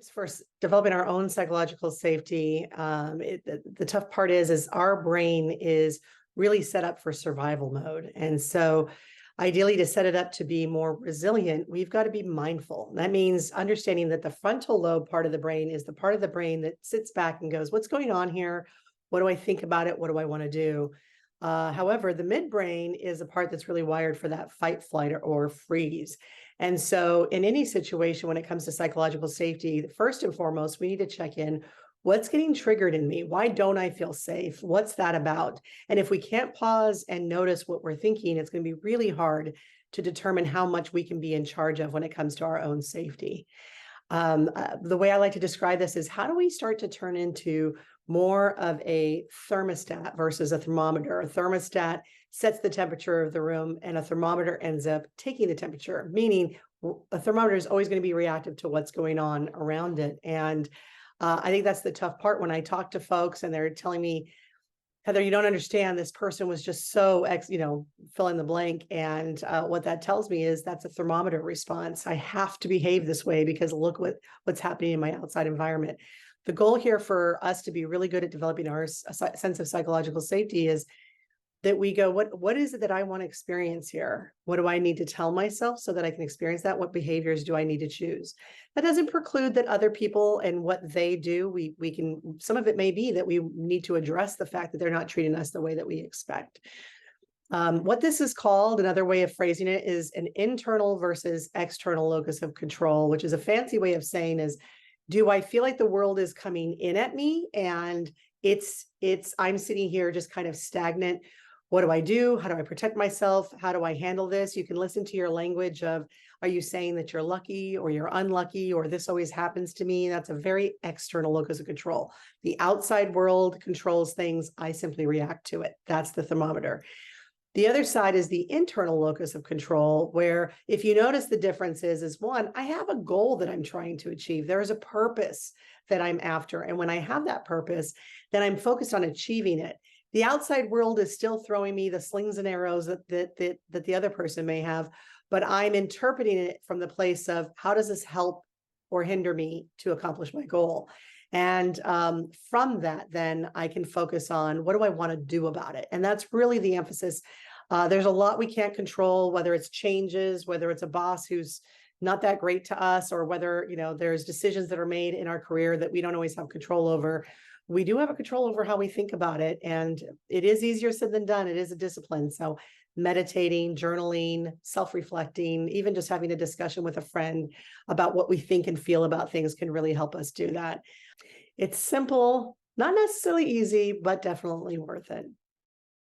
tips for developing our own psychological safety. The tough part is our brain is really set up for survival mode. And so ideally to set it up to be more resilient, we've got to be mindful. That means understanding that the frontal lobe part of the brain is the part of the brain that sits back and goes, what's going on here? What do I think about it? What do I want to do? However, the midbrain is a part that's really wired for that fight, flight, or freeze. And so in any situation, when it comes to psychological safety, first and foremost, we need to check in. What's getting triggered in me? Why don't I feel safe? What's that about? And if we can't pause and notice what we're thinking, it's going to be really hard to determine how much we can be in charge of when it comes to our own safety. The way I like to describe this is, how do we start to turn into more of a thermostat versus a thermometer? A thermostat sets the temperature of the room, and a thermometer ends up taking the temperature, meaning a thermometer is always going to be reactive to what's going on around it. And I think that's the tough part when I talk to folks and they're telling me, Heather, you don't understand, this person was just so, fill in the blank. And what that tells me is that's a thermometer response. I have to behave this way because look what's happening in my outside environment. The goal here for us to be really good at developing our sense of psychological safety is that we go, what is it that I want to experience here? What do I need to tell myself so that I can experience that? What behaviors do I need to choose? That doesn't preclude that other people and what they do, we can, some of it may be that we need to address the fact that they're not treating us the way that we expect. What this is called, another way of phrasing it, is an internal versus external locus of control, which is a fancy way of saying is, do I feel like the world is coming in at me and I'm sitting here just kind of stagnant? What do I do? How do I protect myself? How do I handle this? You can listen to your language of, are you saying that you're lucky or you're unlucky or this always happens to me? That's a very external locus of control. The outside world controls things. I simply react to it. That's the thermometer. The other side is the internal locus of control, where if you notice the difference is one, I have a goal that I'm trying to achieve. There is a purpose that I'm after. And when I have that purpose, then I'm focused on achieving it. The outside world is still throwing me the slings and arrows that the other person may have, but I'm interpreting it from the place of, how does this help or hinder me to accomplish my goal? And from that, then I can focus on, what do I want to do about it? And that's really the emphasis. There's a lot we can't control, whether it's changes, whether it's a boss who's not that great to us, or whether, there's decisions that are made in our career that we don't always have control over. We do have a control over how we think about it. And it is easier said than done. It is a discipline. So meditating, journaling, self-reflecting, even just having a discussion with a friend about what we think and feel about things can really help us do that. It's simple, not necessarily easy, but definitely worth it.